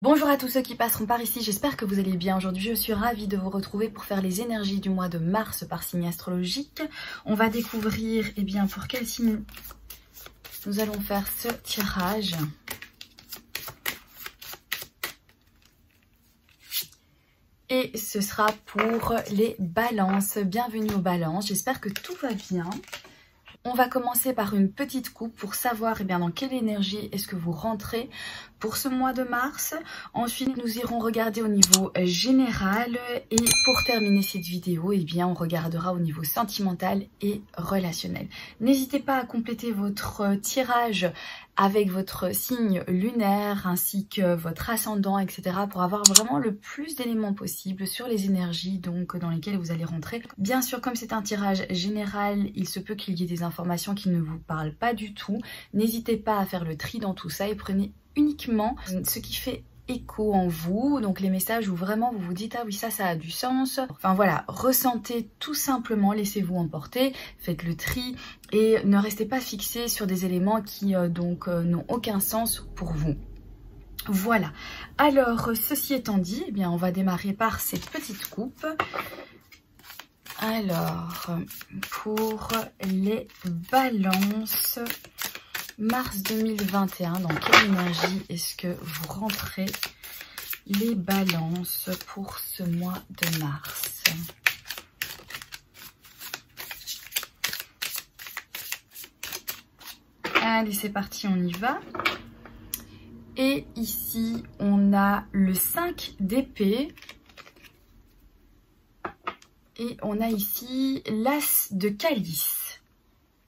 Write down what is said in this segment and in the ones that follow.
Bonjour à tous ceux qui passeront par ici, j'espère que vous allez bien. Aujourd'hui je suis ravie de vous retrouver pour faire les énergies du mois de mars par signe astrologique. On va découvrir pour quel signe nous allons faire ce tirage. Et ce sera pour les balances. Bienvenue aux balances, j'espère que tout va bien. On va commencer par une petite coupe pour savoir dans quelle énergie est-ce que vous rentrez pour ce mois de mars. Ensuite, nous irons regarder au niveau général et pour terminer cette vidéo, on regardera au niveau sentimental et relationnel. N'hésitez pas à compléter votre tirage avec votre signe lunaire ainsi que votre ascendant, etc. pour avoir vraiment le plus d'éléments possible sur les énergies dans lesquelles vous allez rentrer. Bien sûr, comme c'est un tirage général, il se peut qu'il y ait des informations qui ne vous parlent pas du tout. N'hésitez pas à faire le tri dans tout ça et prenez uniquement ce qui fait écho en vous, donc les messages où vraiment vous vous dites ah oui ça a du sens. Enfin voilà, ressentez tout simplement, laissez-vous emporter, faites le tri et ne restez pas fixé sur des éléments qui n'ont aucun sens pour vous. Voilà, alors ceci étant dit, on va démarrer par cette petite coupe. Alors, pour les balances, mars 2021, dans quelle énergie est-ce que vous rentrez les balances pour ce mois de mars? Allez, c'est parti, on y va. Et ici, on a le 5 d'épée. Et on a ici l'as de calice.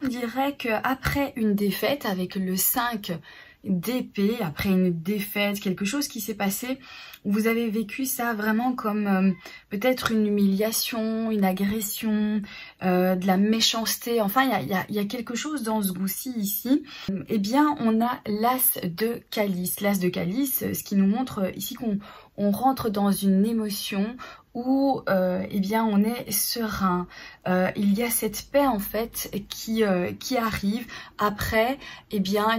On dirait qu'après une défaite, avec le 5 d'épée, après une défaite, quelque chose qui s'est passé, vous avez vécu ça vraiment comme peut-être une humiliation, une agression, de la méchanceté. Enfin, il y a quelque chose dans ce goût-ci ici. On a l'as de calice. L'as de calice, ce qui nous montre ici qu'on rentre dans une émotion où on est serein. Il y a cette paix en fait qui arrive après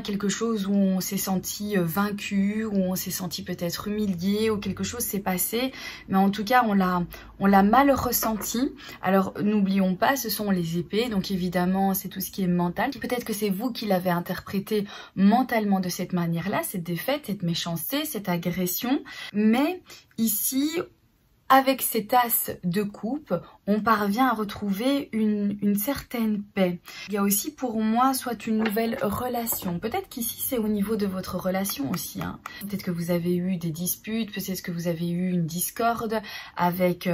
quelque chose où on s'est senti vaincu, où on s'est senti peut-être humilié, ou quelque chose s'est passé, mais en tout cas on l'a mal ressenti. Alors n'oublions pas, ce sont les épées, donc évidemment c'est tout ce qui est mental. Peut-être que c'est vous qui l'avez interprété mentalement de cette manière-là, cette défaite, cette méchanceté, cette agression, mais ici, avec cet as de coupe, on parvient à retrouver une certaine paix. Il y a aussi pour moi soit une nouvelle relation. Peut-être qu'ici c'est au niveau de votre relation aussi. Peut-être que vous avez eu des disputes, peut-être que vous avez eu une discorde avec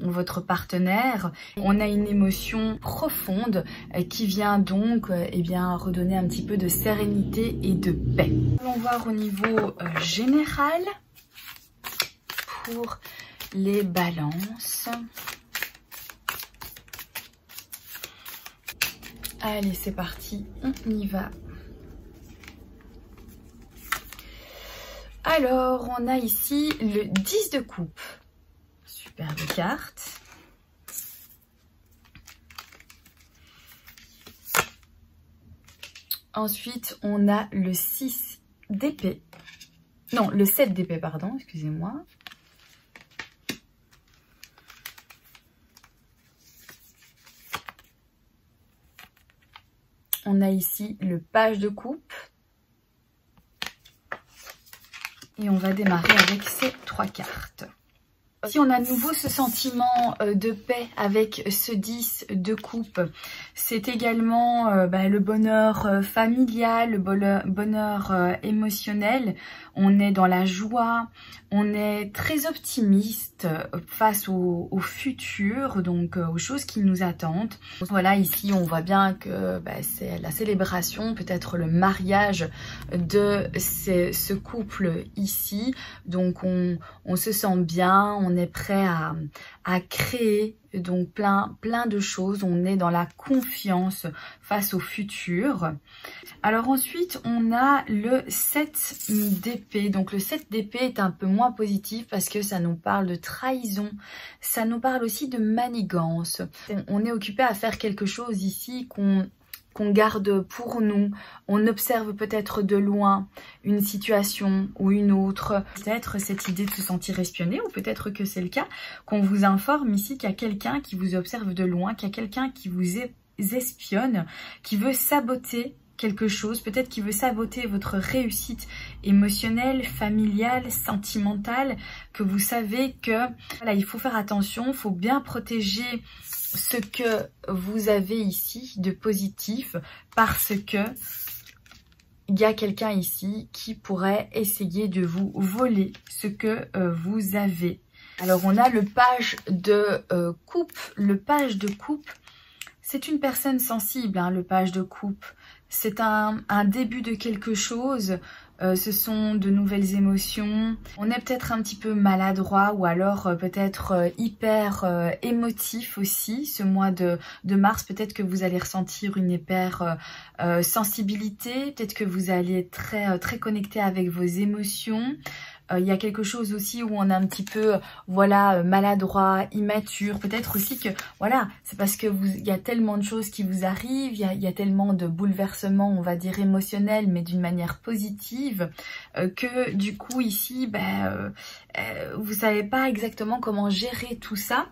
votre partenaire. On a une émotion profonde qui vient donc redonner un petit peu de sérénité et de paix. Allons voir au niveau général pour les balances. Allez, c'est parti, on y va. Alors, on a ici le 10 de coupe. Superbe carte. Ensuite, on a le 6 d'épée. Non, le 7 d'épée, pardon, excusez-moi. On a ici le page de coupe. Et on va démarrer avec ces 3 cartes. Ici, on a à nouveau ce sentiment de paix avec ce 10 de coupe. C'est également le bonheur familial, le bonheur émotionnel. On est dans la joie, on est très optimiste face au futur, donc aux choses qui nous attendent. Voilà, ici, on voit bien que c'est la célébration, peut-être le mariage de ce couple ici. Donc, on se sent bien, on est prêt à créer donc plein de choses. On est dans la confiance face au futur. Alors ensuite, on a le 7 d'épée. Donc le 7 d'épée est un peu moins positif parce que ça nous parle de trahison. Ça nous parle aussi de manigance. On est occupé à faire quelque chose ici qu'on qu'on garde pour nous. On observe peut-être de loin une situation ou une autre. Peut-être cette idée de se sentir espionné, ou peut-être que c'est le cas, qu'on vous informe ici qu'il y a quelqu'un qui vous observe de loin, qu'il y a quelqu'un qui vous espionne, qui veut saboter quelque chose, peut-être qui veut saboter votre réussite émotionnelle, familiale, sentimentale, que vous savez que voilà, il faut faire attention, il faut bien protéger ce que vous avez ici de positif, parce que il y a quelqu'un ici qui pourrait essayer de vous voler ce que vous avez. Alors on a le page de coupe. Le page de coupe, c'est une personne sensible, hein, le page de coupe. C'est un début de quelque chose, ce sont de nouvelles émotions. On est peut-être un petit peu maladroit, ou alors peut-être hyper émotif aussi. Ce mois de mars, peut-être que vous allez ressentir une hyper sensibilité, peut-être que vous allez être très connecté avec vos émotions. Il y a quelque chose aussi où on est un petit peu, voilà, maladroit, immature. Peut-être aussi que, voilà, c'est parce que il y a tellement de choses qui vous arrivent, il y a tellement de bouleversements, on va dire émotionnels, mais d'une manière positive, que du coup ici, vous savez pas exactement comment gérer tout ça.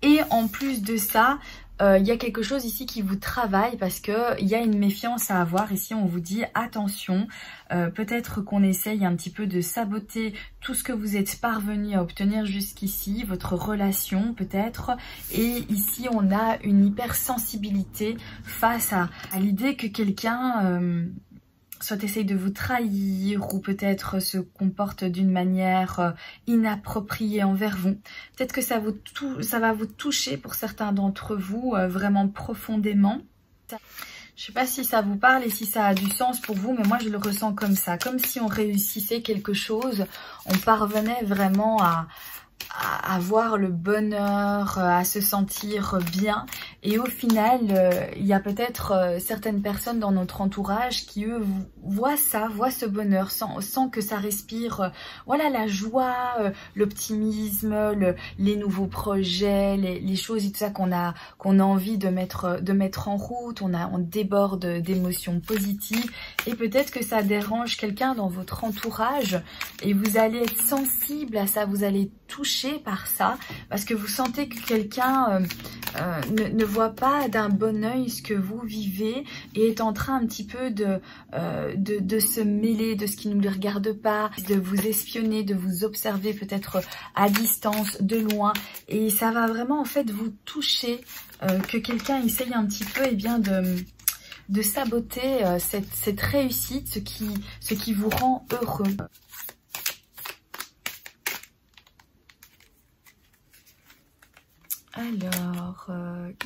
Et en plus de ça, il y a quelque chose ici qui vous travaille, parce que il y a une méfiance à avoir. Ici, on vous dit attention, peut-être qu'on essaye un petit peu de saboter tout ce que vous êtes parvenu à obtenir jusqu'ici, votre relation peut-être. Et ici, on a une hypersensibilité face à l'idée que quelqu'un soit essaye de vous trahir, ou peut-être se comporte d'une manière inappropriée envers vous. Peut-être que ça va vous toucher pour certains d'entre vous vraiment profondément. Je ne sais pas si ça vous parle et si ça a du sens pour vous, mais moi je le ressens comme ça. Comme si on réussissait quelque chose, on parvenait vraiment à avoir le bonheur, à se sentir bien. Et au final, il y a peut-être certaines personnes dans notre entourage qui, eux, voient ça, voient ce bonheur, sans que ça respire, voilà, la joie, l'optimisme, les nouveaux projets, les choses et tout ça qu'on a envie de mettre en route. On déborde d'émotions positives, et peut-être que ça dérange quelqu'un dans votre entourage, et vous allez être sensible à ça, vous allez touché par ça, parce que vous sentez que quelqu'un ne voit pas d'un bon œil ce que vous vivez, et est en train un petit peu de se mêler de ce qui ne lui regarde pas, de vous espionner, de vous observer peut-être à distance, de loin, et ça va vraiment en fait vous toucher, que quelqu'un essaye un petit peu de saboter cette réussite, ce qui vous rend heureux. Alors,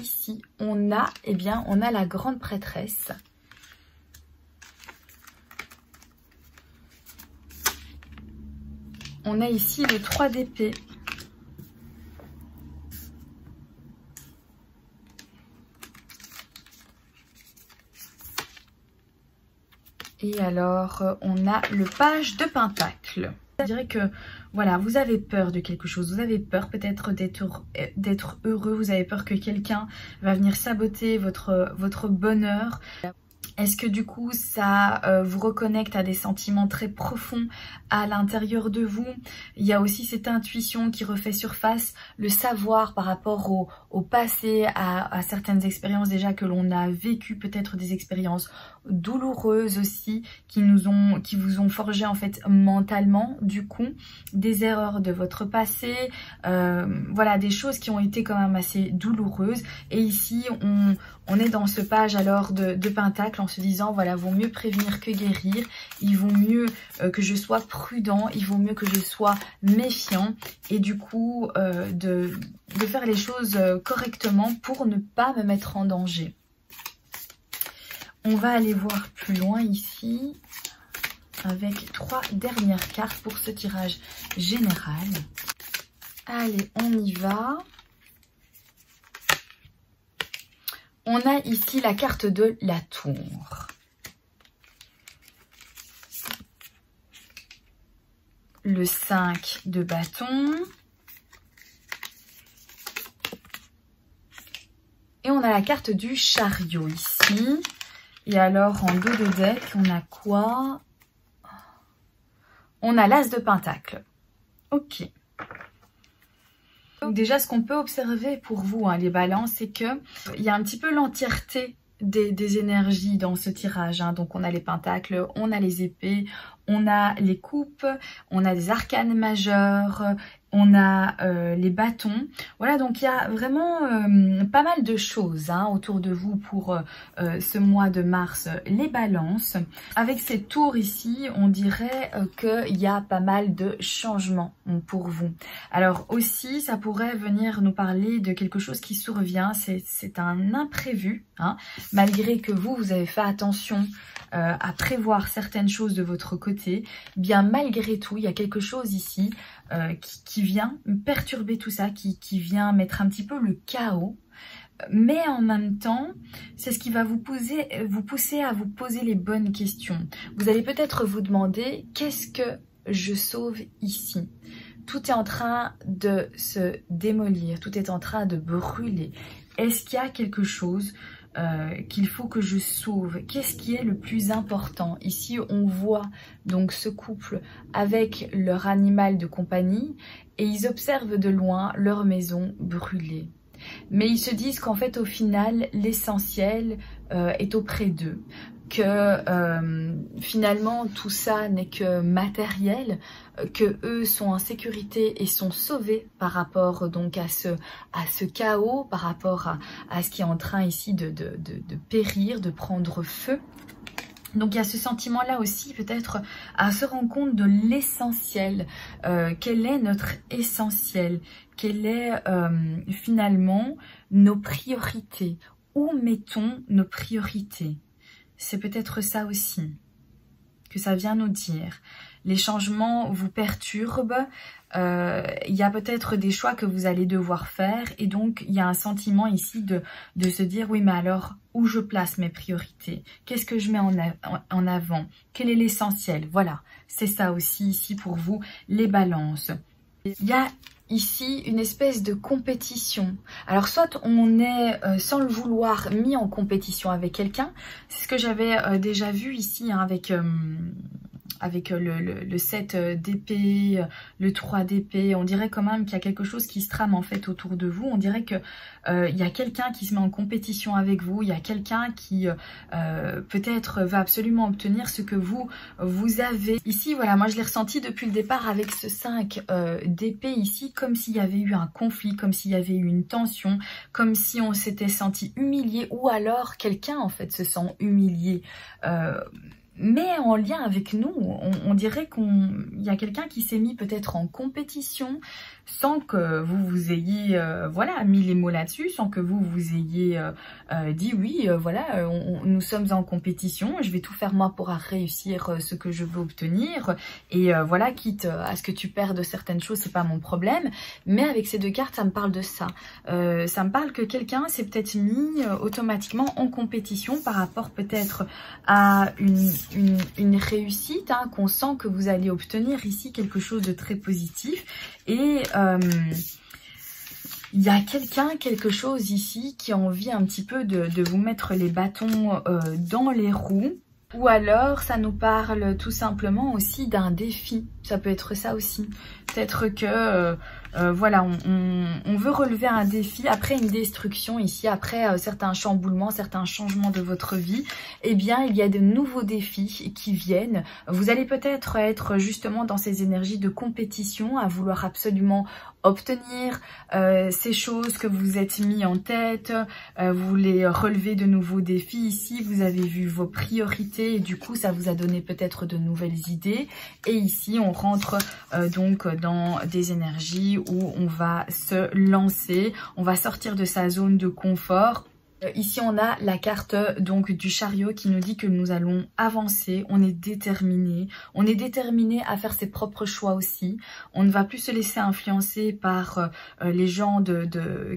ici, on a la grande prêtresse. On a ici le 3 d'épée. Et alors, on a le page de pentacle. Je dirais que, voilà, vous avez peur de quelque chose, vous avez peur peut-être d'être heureux, vous avez peur que quelqu'un va venir saboter votre bonheur. Est-ce que du coup ça vous reconnecte à des sentiments très profonds à l'intérieur de vous? Il y a aussi cette intuition qui refait surface, le savoir par rapport au passé, à certaines expériences déjà que l'on a vécues, peut-être des expériences douloureuses aussi, qui vous ont forgé en fait mentalement, du coup, des erreurs de votre passé, voilà, des choses qui ont été quand même assez douloureuses. Et ici on est dans ce page alors de pentacle, en se disant voilà, vaut mieux prévenir que guérir, il vaut mieux que je sois prudent, il vaut mieux que je sois méfiant, et du coup de faire les choses correctement pour ne pas me mettre en danger. On va aller voir plus loin ici avec 3 dernières cartes pour ce tirage général. Allez, on y va. On a ici la carte de la tour. Le 5 de bâton. Et on a la carte du chariot ici. Et alors, en dos de deck, on a quoi? On a l'as de pentacle. Ok. Donc déjà, ce qu'on peut observer pour vous, hein, les balances, c'est que il y a un petit peu l'entièreté des énergies dans ce tirage. Hein. Donc, on a les pentacles, on a les épées, on a les coupes, on a des arcanes majeurs, on a les bâtons. Voilà, donc il y a vraiment pas mal de choses hein, autour de vous pour ce mois de mars, les balances. Avec ces tours ici, on dirait qu'il y a pas mal de changements pour vous. Alors aussi, ça pourrait venir nous parler de quelque chose qui survient. C'est un imprévu, hein, malgré que vous avez fait attention à prévoir certaines choses de votre côté, bien malgré tout, il y a quelque chose ici qui vient perturber tout ça, qui vient mettre un petit peu le chaos. Mais en même temps, c'est ce qui va vous pousser à vous poser les bonnes questions. Vous allez peut-être vous demander, qu'est-ce que je sauve ici? Tout est en train de se démolir, tout est en train de brûler. Est-ce qu'il y a quelque chose qu'il faut que je sauve? Qu'est-ce qui est le plus important? Ici, on voit donc ce couple avec leur animal de compagnie et ils observent de loin leur maison brûler. Mais ils se disent qu'en fait, au final, l'essentiel est auprès d'eux. Que finalement, tout ça n'est que matériel, que eux sont en sécurité et sont sauvés par rapport donc à ce chaos, par rapport à ce qui est en train ici de périr, de prendre feu. Donc il y a ce sentiment-là aussi, peut-être à se rendre compte de l'essentiel. Quel est notre essentiel? Quelle est finalement nos priorités? Où mettons nos priorités? C'est peut-être ça aussi que ça vient nous dire. Les changements vous perturbent, il y a peut-être des choix que vous allez devoir faire et donc il y a un sentiment ici de se dire oui mais alors où je place mes priorités? Qu'est-ce que je mets en avant? Quel est l'essentiel? Voilà, c'est ça aussi ici pour vous les balances. Il y a ici une espèce de compétition. Alors soit on est sans le vouloir mis en compétition avec quelqu'un, c'est ce que j'avais déjà vu ici hein, avec le 7 d'épée, le 3 d'épée, on dirait quand même qu'il y a quelque chose qui se trame en fait autour de vous. On dirait que il y a quelqu'un qui se met en compétition avec vous, il y a quelqu'un qui peut-être va absolument obtenir ce que vous avez. Ici, voilà, moi je l'ai ressenti depuis le départ avec ce 5 d'épée ici, comme s'il y avait eu un conflit, comme s'il y avait eu une tension, comme si on s'était senti humilié ou alors quelqu'un en fait se sent humilié. Mais en lien avec nous, on dirait qu'il y a quelqu'un qui s'est mis peut-être en compétition sans que vous ayez voilà, mis les mots là-dessus, sans que vous ayez dit oui, voilà, nous sommes en compétition, je vais tout faire moi pour réussir ce que je veux obtenir. Et voilà, quitte à ce que tu perdes certaines choses, c'est pas mon problème. Mais avec ces deux cartes, ça me parle de ça. Ça me parle que quelqu'un s'est peut-être mis automatiquement en compétition par rapport peut-être à une réussite, hein, qu'on sent que vous allez obtenir ici quelque chose de très positif. Et il y a quelque chose ici qui a envie un petit peu de vous mettre les bâtons dans les roues. Ou alors, ça nous parle tout simplement aussi d'un défi. Ça peut être ça aussi. Peut-être que, voilà, on veut relever un défi après une destruction ici, après certains chamboulements, certains changements de votre vie. Eh bien, il y a de nouveaux défis qui viennent. Vous allez peut-être être justement dans ces énergies de compétition, à vouloir absolument obtenir ces choses que vous êtes mis en tête. Vous voulez relever de nouveaux défis ici. Vous avez vu vos priorités. Et du coup, ça vous a donné peut-être de nouvelles idées. Et ici, on rentre donc dans des énergies où on va se lancer, on va sortir de sa zone de confort. Ici, on a la carte donc du chariot qui nous dit que nous allons avancer, on est déterminé à faire ses propres choix aussi. On ne va plus se laisser influencer par les gens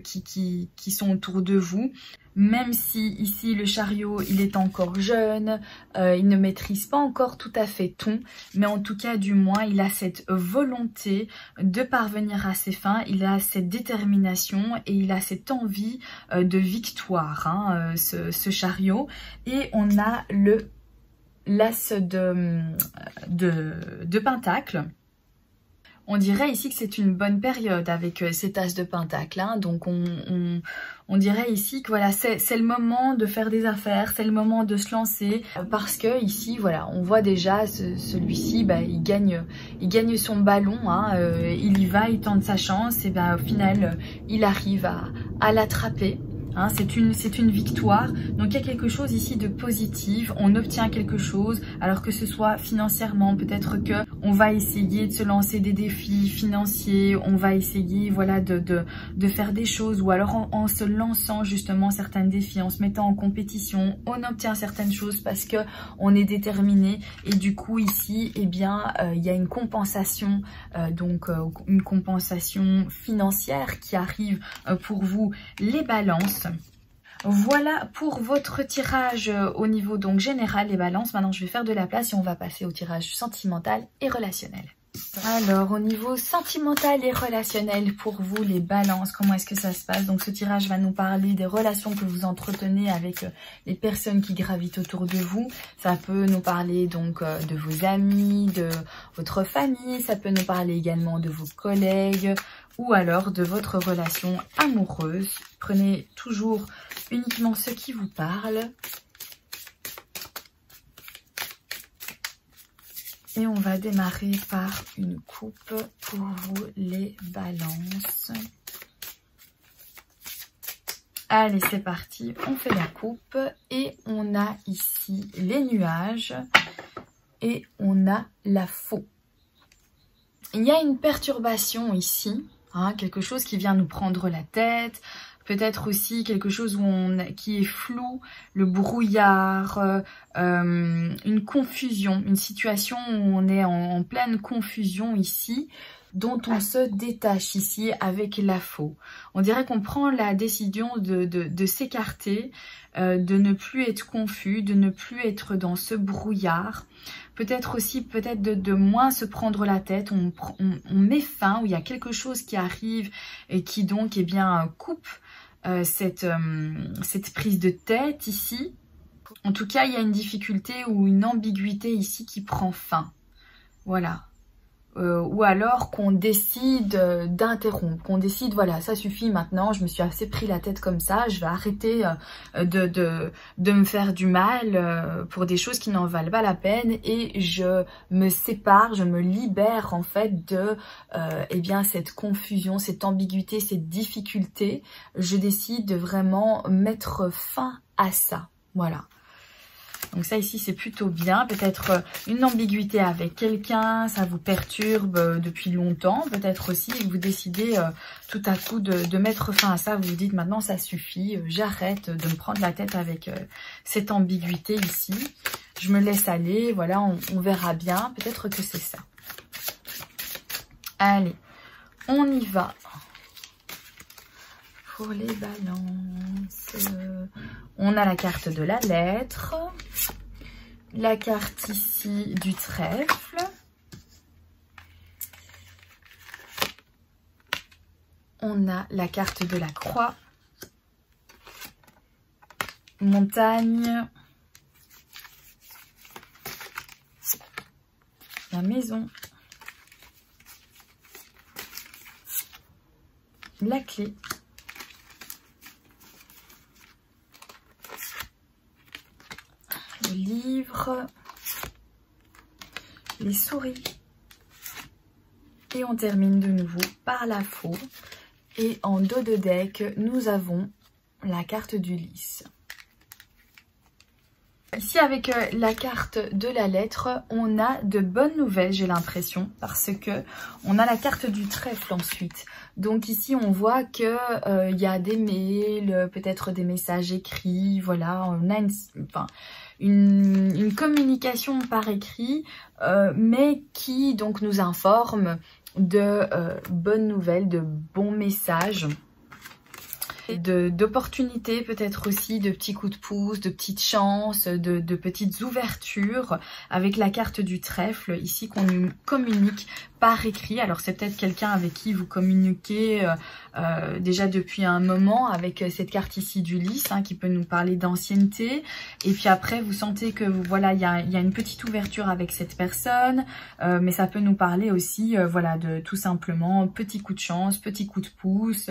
qui sont autour de vous. même si ici le chariot il est encore jeune, il ne maîtrise pas encore tout à fait tout, mais en tout cas du moins il a cette volonté de parvenir à ses fins, il a cette détermination et il a cette envie de victoire, hein, ce chariot. Et on a le l'as de pentacle. On dirait ici que c'est une bonne période avec cet as de pentacle, hein. Donc on dirait ici que voilà, c'est le moment de faire des affaires, c'est le moment de se lancer, parce que ici voilà, on voit déjà celui-ci, bah, il gagne son ballon, hein, il y va, il tente sa chance, et ben au final il arrive à l'attraper. Hein, c'est une victoire, donc il y a quelque chose ici de positif, on obtient quelque chose, alors que ce soit financièrement, peut-être que on va essayer de se lancer des défis financiers, on va essayer voilà de faire des choses, ou alors en se lançant justement certains défis, en se mettant en compétition, on obtient certaines choses parce que on est déterminé, et du coup ici, eh bien il y a une compensation, une compensation financière qui arrive pour vous les balances. Voilà pour votre tirage au niveau donc général des balances. Maintenant je vais faire de la place et on va passer au tirage sentimental et relationnel. Alors au niveau sentimental et relationnel pour vous les balances, comment est-ce que ça se passe? Donc ce tirage va nous parler des relations que vous entretenez avec les personnes qui gravitent autour de vous. Ça peut nous parler donc de vos amis, de votre famille, ça peut nous parler également de vos collègues ou alors de votre relation amoureuse. Prenez toujours uniquement ce qui vous parle. Et on va démarrer par une coupe pour vous les balances. Allez, c'est parti, on fait la coupe et on a ici les nuages et on a la faux. Il y a une perturbation ici, hein, quelque chose qui vient nous prendre la tête. Peut-être aussi quelque chose qui est flou, le brouillard, une confusion, une situation où on est en pleine confusion ici, dont on se détache ici avec la faux. On dirait qu'on prend la décision de s'écarter, de ne plus être confus, de ne plus être dans ce brouillard. Peut-être aussi de moins se prendre la tête, on met fin, où il y a quelque chose qui arrive et qui donc coupe cette prise de tête ici. En tout cas, il y a une difficulté ou une ambiguïté ici qui prend fin. Voilà. Ou alors qu'on décide d'interrompre, qu'on décide, voilà, ça suffit maintenant, je me suis assez pris la tête comme ça, je vais arrêter de me faire du mal pour des choses qui n'en valent pas la peine, et je me sépare, je me libère en fait de cette confusion, cette ambiguïté, cette difficulté. Je décide de vraiment mettre fin à ça, voilà. Donc ça ici c'est plutôt bien, peut-être une ambiguïté avec quelqu'un, ça vous perturbe depuis longtemps, peut-être aussi vous décidez tout à coup de mettre fin à ça, vous vous dites maintenant ça suffit, j'arrête de me prendre la tête avec cette ambiguïté ici, je me laisse aller, voilà, on verra bien, peut-être que c'est ça. Allez, on y va. Pour les balances, on a la carte de la lettre, la carte ici du trèfle, on a la carte de la croix, montagne, la maison, la clé, le livre, les souris, et on termine de nouveau par la faux. Et en dos de deck, nous avons la carte du lys. Ici, avec la carte de la lettre, on a de bonnes nouvelles, j'ai l'impression, parce que on a la carte du trèfle ensuite. Donc ici, on voit que y a des mails, peut-être des messages écrits, voilà, on a une communication par écrit, mais qui donc nous informe de bonnes nouvelles, de bons messages. d'opportunités, peut-être aussi de petits coups de pouce, de petites chances, de petites ouvertures, avec la carte du trèfle ici qu'on communique par écrit. Alors c'est peut-être quelqu'un avec qui vous communiquez déjà depuis un moment, avec cette carte ici du lys qui peut nous parler d'ancienneté, et puis après vous sentez que voilà, il y a une petite ouverture avec cette personne, mais ça peut nous parler aussi voilà, de tout simplement petit coup de chance, petit coup de pouce,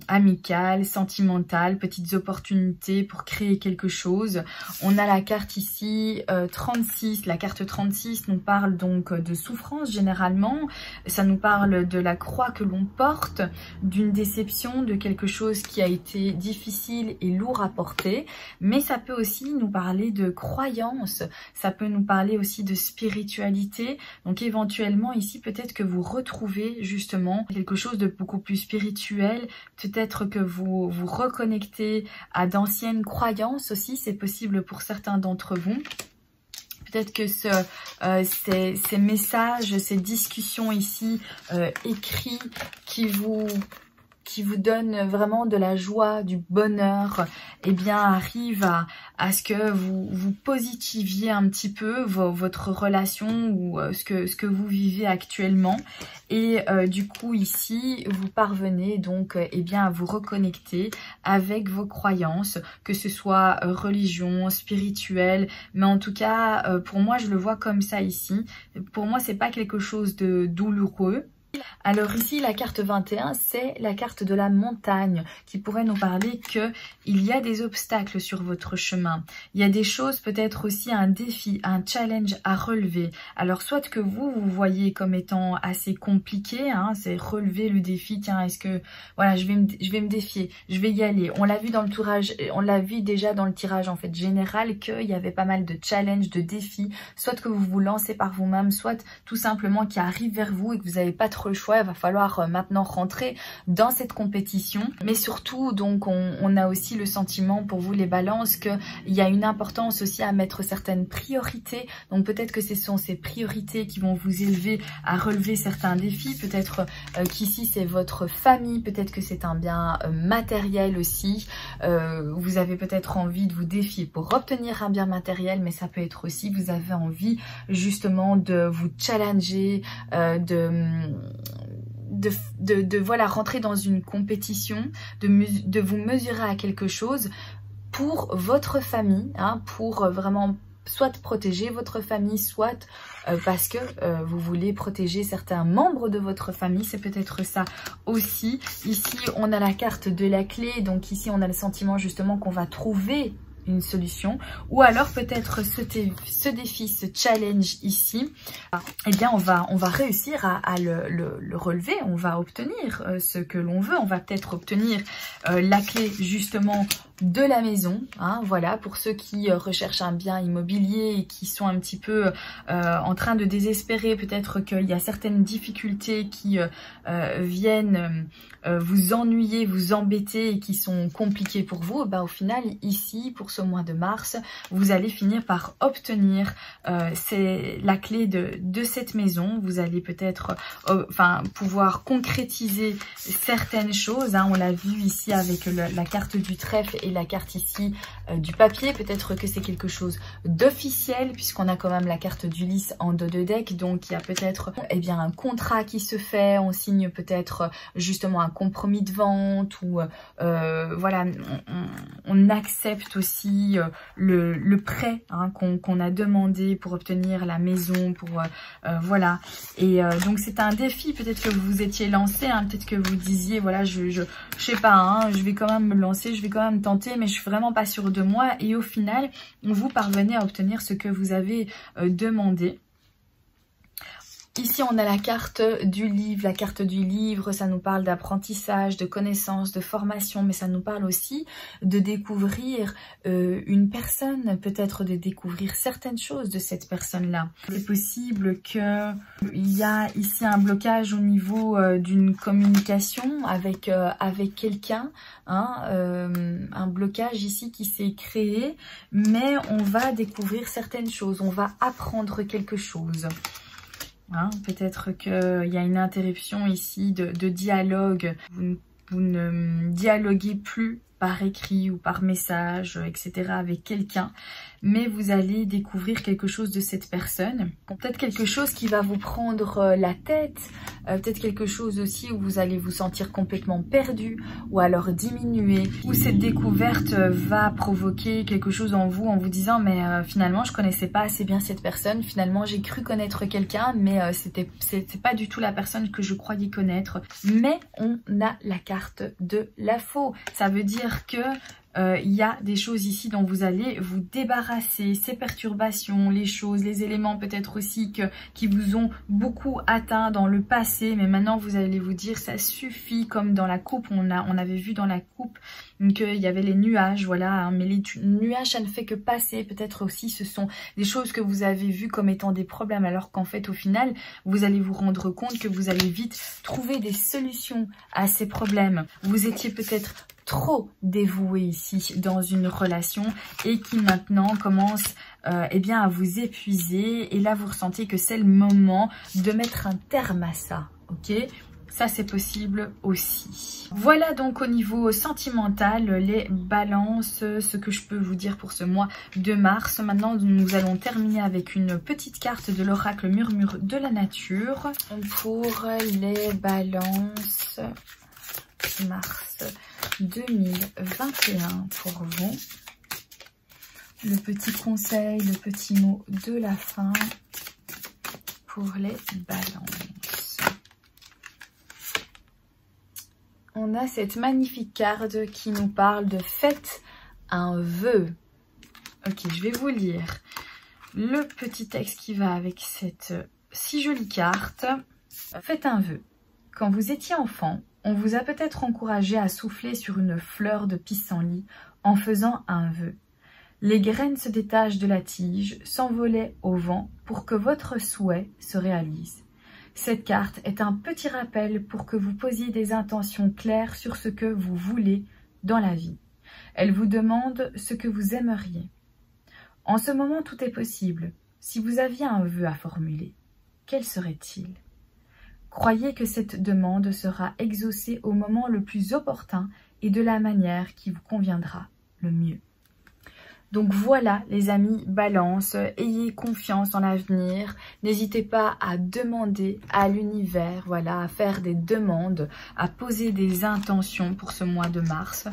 amical, sentimental, petites opportunités pour créer quelque chose. On a la carte ici 36, la carte 36 nous parle donc de souffrance généralement, ça nous parle de la croix que l'on porte, d'une déception, de quelque chose qui a été difficile et lourd à porter, mais ça peut aussi nous parler de croyance, ça peut nous parler aussi de spiritualité. Donc éventuellement ici peut-être que vous retrouvez justement quelque chose de beaucoup plus spirituel, peut-être que vous vous reconnectez à d'anciennes croyances aussi, c'est possible pour certains d'entre vous. Peut-être que ces messages, ces discussions ici écrits qui vous donnent vraiment de la joie, du bonheur, eh bien arrivent à ce que vous positiviez un petit peu votre relation ou ce que vous vivez actuellement. Et du coup ici, vous parvenez donc eh bien à vous reconnecter avec vos croyances, que ce soit religion, spirituelle, mais en tout cas, pour moi, je le vois comme ça ici. Pour moi, c'est pas quelque chose de douloureux. Alors ici, la carte 21, c'est la carte de la montagne qui pourrait nous parler que il y a des obstacles sur votre chemin. Il y a des choses, peut-être aussi un défi, un challenge à relever. Alors soit que vous voyez comme étant assez compliqué, c'est relever le défi. Tiens, est-ce que voilà, je vais me défier, je vais y aller. On l'a vu dans le tirage, on l'a vu déjà dans le tirage en fait général qu'il y avait pas mal de challenges, de défis. Soit que vous vous lancez par vous-même, soit tout simplement qui arrive vers vous et que vous n'avez pas trop le choix. Il va falloir maintenant rentrer dans cette compétition, mais surtout donc on a aussi le sentiment pour vous les balances qu'il y a une importance aussi à mettre certaines priorités. Donc peut-être que ce sont ces priorités qui vont vous élever à relever certains défis. Peut-être qu'ici c'est votre famille, peut-être que c'est un bien matériel aussi. Vous avez peut-être envie de vous défier pour obtenir un bien matériel, mais ça peut être aussi vous avez envie justement de vous challenger, de voilà, rentrer dans une compétition, de vous mesurer à quelque chose pour votre famille, pour vraiment soit protéger votre famille, soit parce que vous voulez protéger certains membres de votre famille, c'est peut-être ça aussi. Ici, on a la carte de la clé, donc ici, on a le sentiment justement qu'on va trouver une solution, ou alors peut-être ce défi, ce challenge ici, eh bien on va réussir à le relever, on va obtenir ce que l'on veut, on va peut-être obtenir la clé justement de la maison, voilà, pour ceux qui recherchent un bien immobilier et qui sont un petit peu en train de désespérer, peut-être qu'il y a certaines difficultés qui viennent vous ennuyer, vous embêter et qui sont compliquées pour vous. Au final, ici, pour ce mois de mars, vous allez finir par obtenir la clé de cette maison. Vous allez peut-être pouvoir concrétiser certaines choses, on l'a vu ici avec la carte du trèfle et la carte ici du papier. Peut-être que c'est quelque chose d'officiel puisqu'on a quand même la carte du lys en dos de deck, donc il y a peut-être un contrat qui se fait, on signe peut-être justement un compromis de vente, ou voilà, on accepte aussi le prêt qu'on a demandé pour obtenir la maison, pour voilà. Et donc c'est un défi, peut-être que vous vous étiez lancé, peut-être que vous disiez voilà, je sais pas, je vais quand même me lancer, je vais quand même tenter, mais je suis vraiment pas sûre de moi, et au final vous parvenez à obtenir ce que vous avez demandé. Ici, on a la carte du livre. La carte du livre, ça nous parle d'apprentissage, de connaissances, de formation, mais ça nous parle aussi de découvrir une personne, peut-être de découvrir certaines choses de cette personne-là. C'est possible qu'il y a ici un blocage au niveau d'une communication avec quelqu'un, un blocage ici qui s'est créé, mais on va découvrir certaines choses, on va apprendre quelque chose. Peut-être qu'il y a une interruption ici de dialogue. Vous ne vous ne dialoguez plus par écrit ou par message, etc. avec quelqu'un, mais vous allez découvrir quelque chose de cette personne. Peut-être quelque chose qui va vous prendre la tête, peut-être quelque chose aussi où vous allez vous sentir complètement perdu ou alors diminué, où cette découverte va provoquer quelque chose en vous disant mais finalement je connaissais pas assez bien cette personne, finalement j'ai cru connaître quelqu'un mais c'était pas du tout la personne que je croyais connaître. Mais on a la carte de la faux, ça veut dire que il y a des choses ici dont vous allez vous débarrasser, ces perturbations, les choses, les éléments peut-être aussi qui vous ont beaucoup atteint dans le passé, mais maintenant vous allez vous dire ça suffit, comme dans la coupe, on avait vu dans la coupe qu'il y avait les nuages, voilà, hein, mais les nuages ça ne fait que passer, peut-être aussi ce sont des choses que vous avez vues comme étant des problèmes, alors qu'en fait au final vous allez vous rendre compte que vous allez vite trouver des solutions à ces problèmes. Vous étiez peut-être trop dévoué ici dans une relation et qui maintenant commence eh bien, à vous épuiser, et là vous ressentez que c'est le moment de mettre un terme à ça, ok? Ça c'est possible aussi. Voilà donc au niveau sentimental les balances, ce que je peux vous dire pour ce mois de mars. Maintenant nous allons terminer avec une petite carte de l'oracle Murmure de la nature pour les balances mars 2021 pour vous. Le petit conseil, le petit mot de la fin pour les balances. On a cette magnifique carte qui nous parle de faites un vœu. Ok, je vais vous lire le petit texte qui va avec cette si jolie carte. Faites un vœu. Quand vous étiez enfant, on vous a peut-être encouragé à souffler sur une fleur de pissenlit en faisant un vœu. Les graines se détachent de la tige, s'envolaient au vent pour que votre souhait se réalise. Cette carte est un petit rappel pour que vous posiez des intentions claires sur ce que vous voulez dans la vie. Elle vous demande ce que vous aimeriez. En ce moment, tout est possible. Si vous aviez un vœu à formuler, quel serait-il ? Croyez que cette demande sera exaucée au moment le plus opportun et de la manière qui vous conviendra le mieux. Donc voilà les amis Balance, ayez confiance en l'avenir, n'hésitez pas à demander à l'univers, voilà, à faire des demandes, à poser des intentions pour ce mois de mars,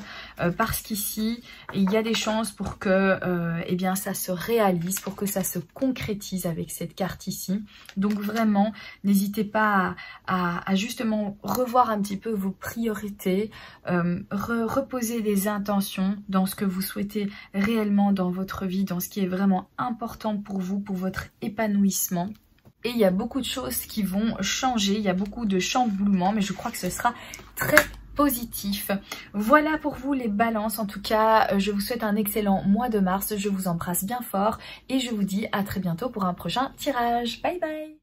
parce qu'ici il y a des chances pour que eh bien, ça se réalise, pour que ça se concrétise avec cette carte ici. Donc vraiment n'hésitez pas à justement revoir un petit peu vos priorités, reposer des intentions dans ce que vous souhaitez réellement dans votre vie, dans ce qui est vraiment important pour vous, pour votre épanouissement. Et il y a beaucoup de choses qui vont changer, il y a beaucoup de chamboulements, mais je crois que ce sera très positif. Voilà pour vous les balances. En tout cas, je vous souhaite un excellent mois de mars, je vous embrasse bien fort et je vous dis à très bientôt pour un prochain tirage. Bye bye!